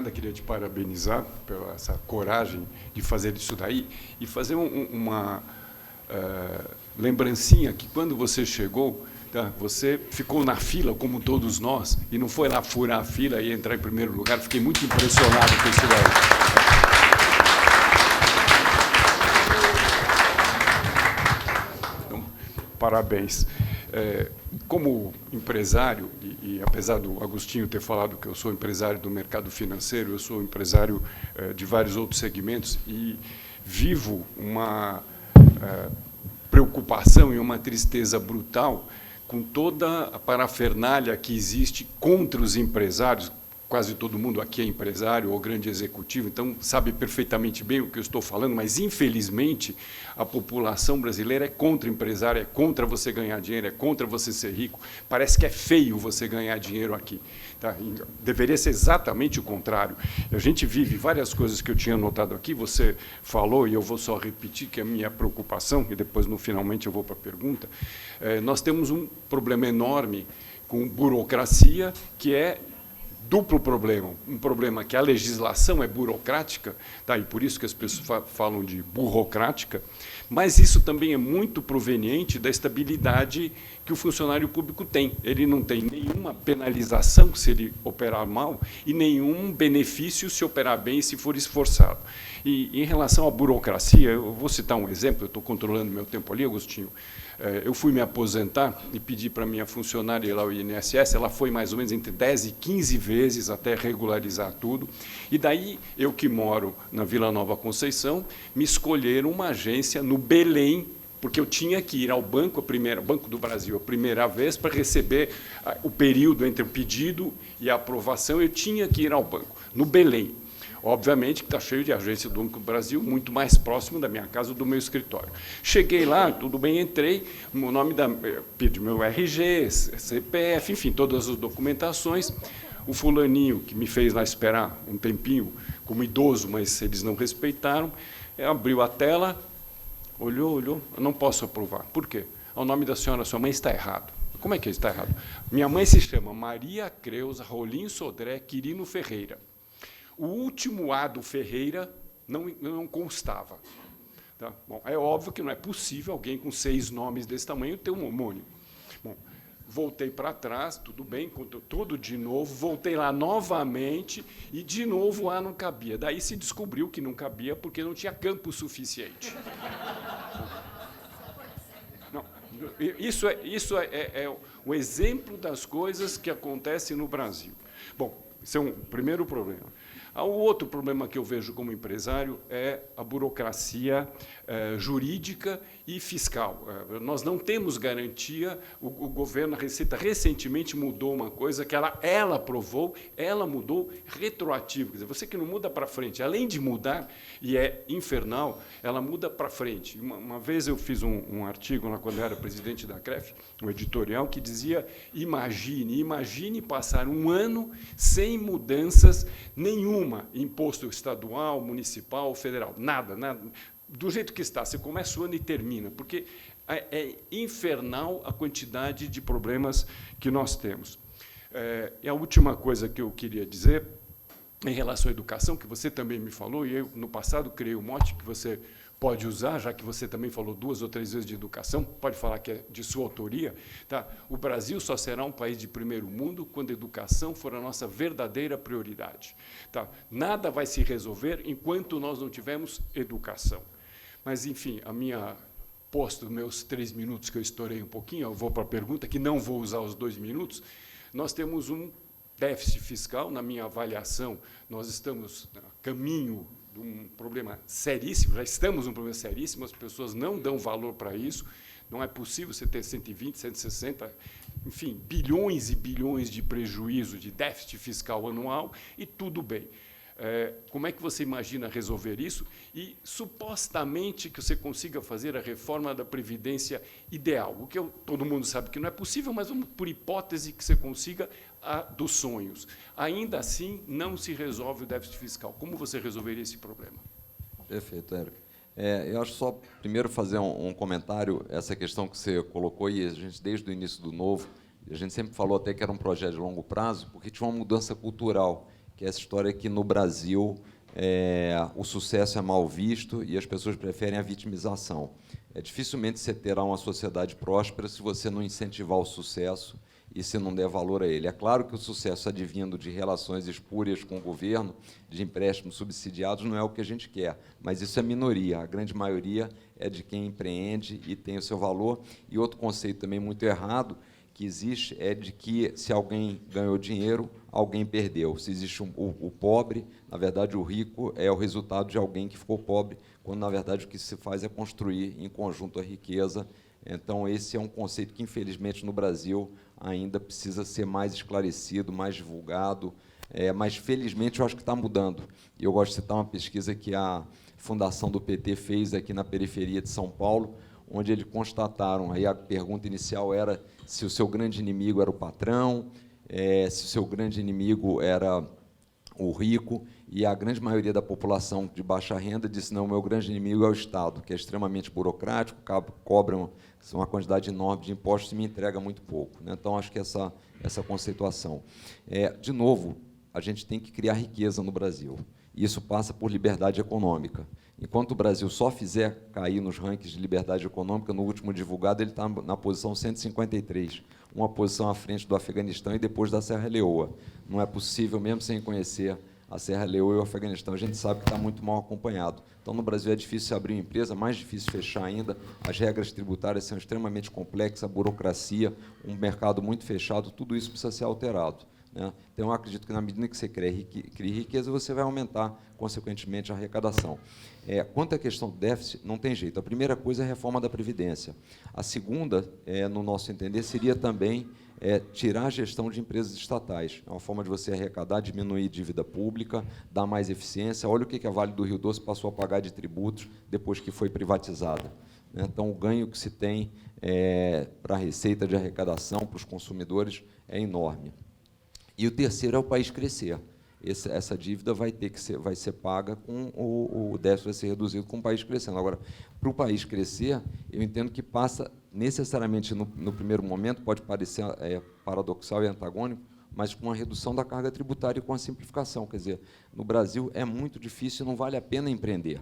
nada, queria te parabenizar pela essa coragem de fazer isso daí e fazer uma lembrancinha que, quando você chegou, tá, você ficou na fila, como todos nós, e não foi lá furar a fila e entrar em primeiro lugar. Fiquei muito impressionado com isso daí. Então, parabéns. Como empresário, e apesar do Agostinho ter falado que eu sou empresário do mercado financeiro, eu sou empresário de vários outros segmentos e vivo uma preocupação e uma tristeza brutal com toda a parafernália que existe contra os empresários. Quase todo mundo aqui é empresário ou grande executivo, então sabe perfeitamente bem o que eu estou falando, mas, infelizmente, a população brasileira é contra empresário, é contra você ganhar dinheiro, é contra você ser rico. Parece que é feio você ganhar dinheiro aqui. Tá? Deveria ser exatamente o contrário. A gente vive várias coisas que eu tinha anotado aqui, você falou, e eu vou só repetir que é a minha preocupação, e depois, finalmente, eu vou para a pergunta. Nós temos um problema enorme com burocracia, que é duplo problema. Um problema que a legislação é burocrática, tá? E por isso que as pessoas falam de burocrática, mas isso também é muito proveniente da estabilidade que o funcionário público tem. Ele não tem nenhuma penalização se ele operar mal e nenhum benefício se operar bem e se for esforçado. E, em relação à burocracia, eu vou citar um exemplo, eu estou controlando meu tempo ali, Agostinho. Eu fui me aposentar e pedi para a minha funcionária lá, o INSS, ela foi mais ou menos entre 10 e 15 vezes até regularizar tudo. E daí, eu que moro na Vila Nova Conceição, me escolheram uma agência no Belém, porque eu tinha que ir ao banco, Banco do Brasil, a primeira vez, para receber o período entre o pedido e a aprovação, eu tinha que ir ao banco, no Belém. Obviamente que está cheio de agência do Banco do Brasil, muito mais próximo da minha casa, do meu escritório. Cheguei lá, tudo bem, entrei, o nome pedi meu RG, CPF, enfim, todas as documentações. O fulaninho, que me fez lá esperar um tempinho, como idoso, mas eles não respeitaram, abriu a tela, olhou, eu não posso aprovar. Por quê? O nome da senhora, sua mãe está errado. Como é que está errado? Minha mãe se chama Maria Creuza Rolim Sodré Quirino Ferreira. O último A do Ferreira não constava. Tá? Bom, é óbvio que não é possível alguém com 6 nomes desse tamanho ter um homônimo. Bom, voltei para trás, tudo bem, tudo de novo, voltei lá novamente e, de novo, o A não cabia. Daí se descobriu que não cabia porque não tinha campo suficiente. Não, isso é o exemplo das coisas que acontecem no Brasil. Bom, esse é um primeiro problema. O outro problema que eu vejo como empresário é a burocracia jurídica e fiscal. Nós não temos garantia, o governo, a Receita, recentemente mudou uma coisa que ela aprovou, ela mudou retroativo. Quer dizer, você que não muda para frente, além de mudar, e é infernal, ela muda para frente. Uma vez eu fiz um artigo, lá, quando eu era presidente da CREF, um editorial, que dizia, imagine passar um ano sem mudanças nenhuma, imposto estadual, municipal, federal, nada. Do jeito que está, você começa o ano e termina, porque é infernal a quantidade de problemas que nós temos. E a última coisa que eu queria dizer, em relação à educação, que você também me falou, e eu, no passado, criei um mote que você pode usar, já que você também falou 2 ou 3 vezes de educação, pode falar que é de sua autoria. Tá? O Brasil só será um país de primeiro mundo quando a educação for a nossa verdadeira prioridade. Tá? Nada vai se resolver enquanto nós não tivermos educação. Mas, enfim, posto meus 3 minutos, que eu estourei um pouquinho, eu vou para a pergunta, que não vou usar os 2 minutos, nós temos um déficit fiscal, na minha avaliação, nós estamos a caminho de um problema seríssimo, já estamos num problema seríssimo, as pessoas não dão valor para isso, não é possível você ter 120, 160, enfim, bilhões e bilhões de prejuízo de déficit fiscal anual, e tudo bem. Como é que você imagina resolver isso? E, supostamente, que você consiga fazer a reforma da Previdência ideal, o que todo mundo sabe que não é possível, mas vamos, por hipótese, que você consiga a dos sonhos. Ainda assim, não se resolve o déficit fiscal. Como você resolveria esse problema? Perfeito, Érico. Eu acho só, primeiro, fazer um comentário, essa questão que você colocou, e a gente, desde o início do Novo, a gente sempre falou até que era um projeto de longo prazo, porque tinha uma mudança cultural, que é essa história que no Brasil o sucesso é mal visto e as pessoas preferem a vitimização. Dificilmente você terá uma sociedade próspera se você não incentivar o sucesso e se não der valor a ele. É claro que o sucesso advindo de relações espúrias com o governo, de empréstimos subsidiados, não é o que a gente quer, mas isso é minoria. A grande maioria é de quem empreende e tem o seu valor. E outro conceito também muito errado que existe é de que, se alguém ganhou dinheiro, alguém perdeu. Se existe o pobre, na verdade, o rico é o resultado de alguém que ficou pobre, quando, na verdade, o que se faz é construir em conjunto a riqueza. Então, esse é um conceito que, infelizmente, no Brasil, ainda precisa ser mais esclarecido, mais divulgado, mas, felizmente, eu acho que está mudando. E eu gosto de citar uma pesquisa que a Fundação do PT fez aqui na periferia de São Paulo, onde eles constataram, aí a pergunta inicial era se o seu grande inimigo era o patrão, se o seu grande inimigo era o rico, e a grande maioria da população de baixa renda disse, não, o meu grande inimigo é o Estado, que é extremamente burocrático, cobra uma quantidade enorme de impostos e me entrega muito pouco. Né? Então, acho que essa conceituação. De novo, a gente tem que criar riqueza no Brasil. E isso passa por liberdade econômica. Enquanto o Brasil só fizer cair nos rankings de liberdade econômica, no último divulgado, ele está na posição 153, uma posição à frente do Afeganistão e depois da Serra Leoa. Não é possível, mesmo sem conhecer a Serra Leoa e o Afeganistão, a gente sabe que está muito mal acompanhado. Então, no Brasil é difícil abrir uma empresa, mais difícil fechar ainda, as regras tributárias são extremamente complexas, a burocracia, um mercado muito fechado, tudo isso precisa ser alterado. Né? Então, eu acredito que, na medida que você crie riqueza, você vai aumentar, consequentemente, a arrecadação. Quanto à questão do déficit, não tem jeito. A primeira coisa é a reforma da Previdência. A segunda, no nosso entender, seria também tirar a gestão de empresas estatais. É uma forma de você arrecadar, diminuir dívida pública, dar mais eficiência. Olha o que a Vale do Rio Doce passou a pagar de tributos depois que foi privatizada. Então, o ganho que se tem para a receita de arrecadação, para os consumidores, é enorme. E o terceiro é o país crescer. Essa dívida vai ser paga com o déficit vai ser reduzido com o país crescendo. Agora, para o país crescer, eu entendo que passa necessariamente, no primeiro momento, pode parecer paradoxal e antagônico, mas com a redução da carga tributária e com a simplificação. Quer dizer, no Brasil é muito difícil e não vale a pena empreender.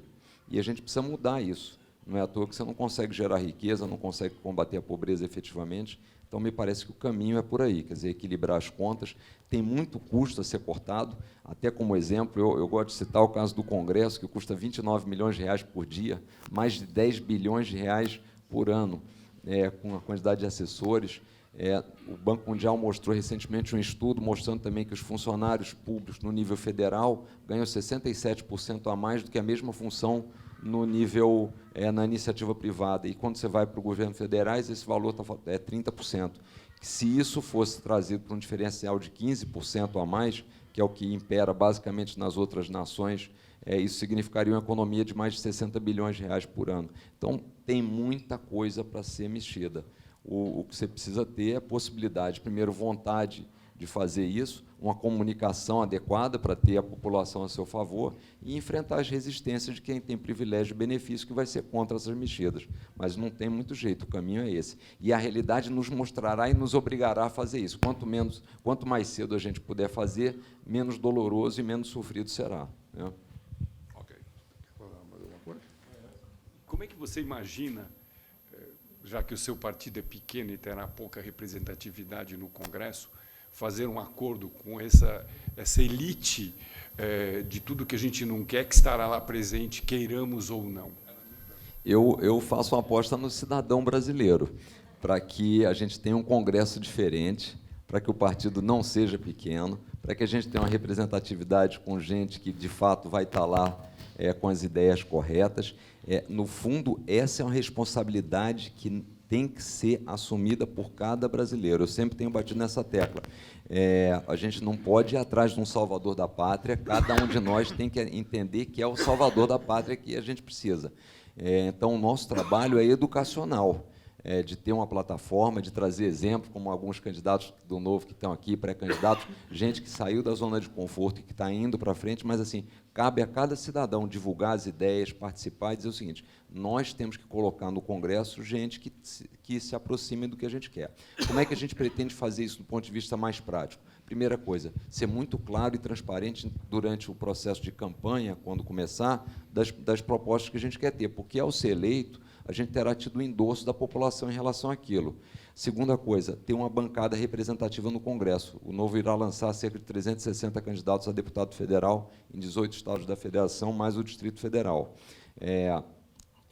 E a gente precisa mudar isso. Não é à toa que você não consegue gerar riqueza, não consegue combater a pobreza efetivamente. Então, me parece que o caminho é por aí, quer dizer, equilibrar as contas. Tem muito custo a ser cortado, até como exemplo, eu gosto de citar o caso do Congresso, que custa 29 milhões de reais por dia, mais de 10 bilhões de reais por ano, com a quantidade de assessores. O Banco Mundial mostrou recentemente um estudo mostrando também que os funcionários públicos no nível federal ganham 67% a mais do que a mesma função no nível, na iniciativa privada. E quando você vai para o governo federais, esse valor é 30%. Se isso fosse trazido para um diferencial de 15% a mais, que é o que impera basicamente nas outras nações, isso significaria uma economia de mais de 60 bilhões de reais por ano. Então, tem muita coisa para ser mexida. O que você precisa ter é a possibilidade, primeiro, vontade de fazer isso, uma comunicação adequada para ter a população a seu favor e enfrentar as resistências de quem tem privilégio e benefício, que vai ser contra essas mexidas. Mas não tem muito jeito, o caminho é esse. E a realidade nos mostrará e nos obrigará a fazer isso. Quanto mais cedo a gente puder fazer, menos doloroso e menos sofrido será. Né? Ok. Quer falar mais alguma coisa? Como é que você imagina, já que o seu partido é pequeno e terá pouca representatividade no Congresso, fazer um acordo com essa elite de tudo que a gente não quer, que estará lá presente, queiramos ou não? Eu faço uma aposta no cidadão brasileiro, para que a gente tenha um Congresso diferente, para que o partido não seja pequeno, para que a gente tenha uma representatividade com gente que, de fato, vai estar lá com as ideias corretas. No fundo, essa é uma responsabilidade que tem que ser assumida por cada brasileiro. Eu sempre tenho batido nessa tecla. A gente não pode ir atrás de um salvador da pátria, cada um de nós tem que entender que é o salvador da pátria que a gente precisa. Então, o nosso trabalho é educacional. de ter uma plataforma, de trazer exemplos, como alguns candidatos do Novo que estão aqui, pré-candidatos, gente que saiu da zona de conforto e que está indo para frente, mas, assim, cabe a cada cidadão divulgar as ideias, participar e dizer o seguinte: nós temos que colocar no Congresso gente que se aproxime do que a gente quer. Como é que a gente pretende fazer isso do ponto de vista mais prático? Primeira coisa, ser muito claro e transparente durante o processo de campanha, quando começar, das propostas que a gente quer ter, porque, ao ser eleito, a gente terá tido o endosso da população em relação àquilo. Segunda coisa, ter uma bancada representativa no Congresso. O Novo irá lançar cerca de 360 candidatos a deputado federal em 18 estados da Federação, mais o Distrito Federal.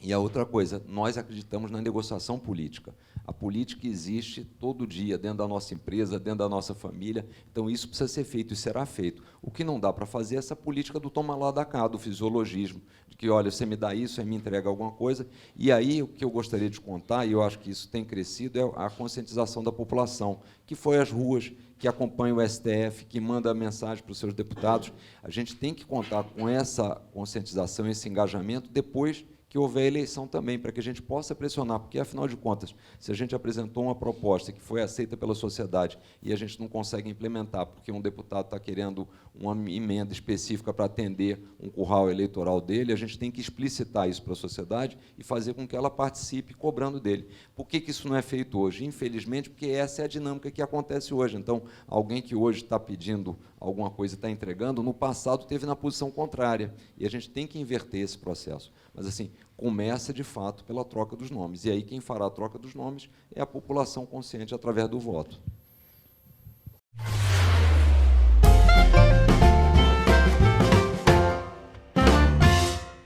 E a outra coisa, nós acreditamos na negociação política. A política existe todo dia dentro da nossa empresa, dentro da nossa família, então isso precisa ser feito e será feito. O que não dá para fazer é essa política do toma lá da cá, do fisiologismo, de que, olha, você me dá isso, aí me entrega alguma coisa. E aí, o que eu gostaria de contar, e eu acho que isso tem crescido, é a conscientização da população, que foi às ruas, que acompanha o STF, que manda mensagem para os seus deputados. A gente tem que contar com essa conscientização, esse engajamento, depois que houver eleição também, para que a gente possa pressionar, porque, afinal de contas, se a gente apresentou uma proposta que foi aceita pela sociedade e a gente não consegue implementar porque um deputado está querendo uma emenda específica para atender um curral eleitoral dele, a gente tem que explicitar isso para a sociedade e fazer com que ela participe cobrando dele. Por que isso não é feito hoje? Infelizmente, porque essa é a dinâmica que acontece hoje. Então, alguém que hoje está pedindo alguma coisa e está entregando, no passado teve na posição contrária, e a gente tem que inverter esse processo. Mas, assim, começa, de fato, pela troca dos nomes. E aí quem fará a troca dos nomes é a população consciente através do voto.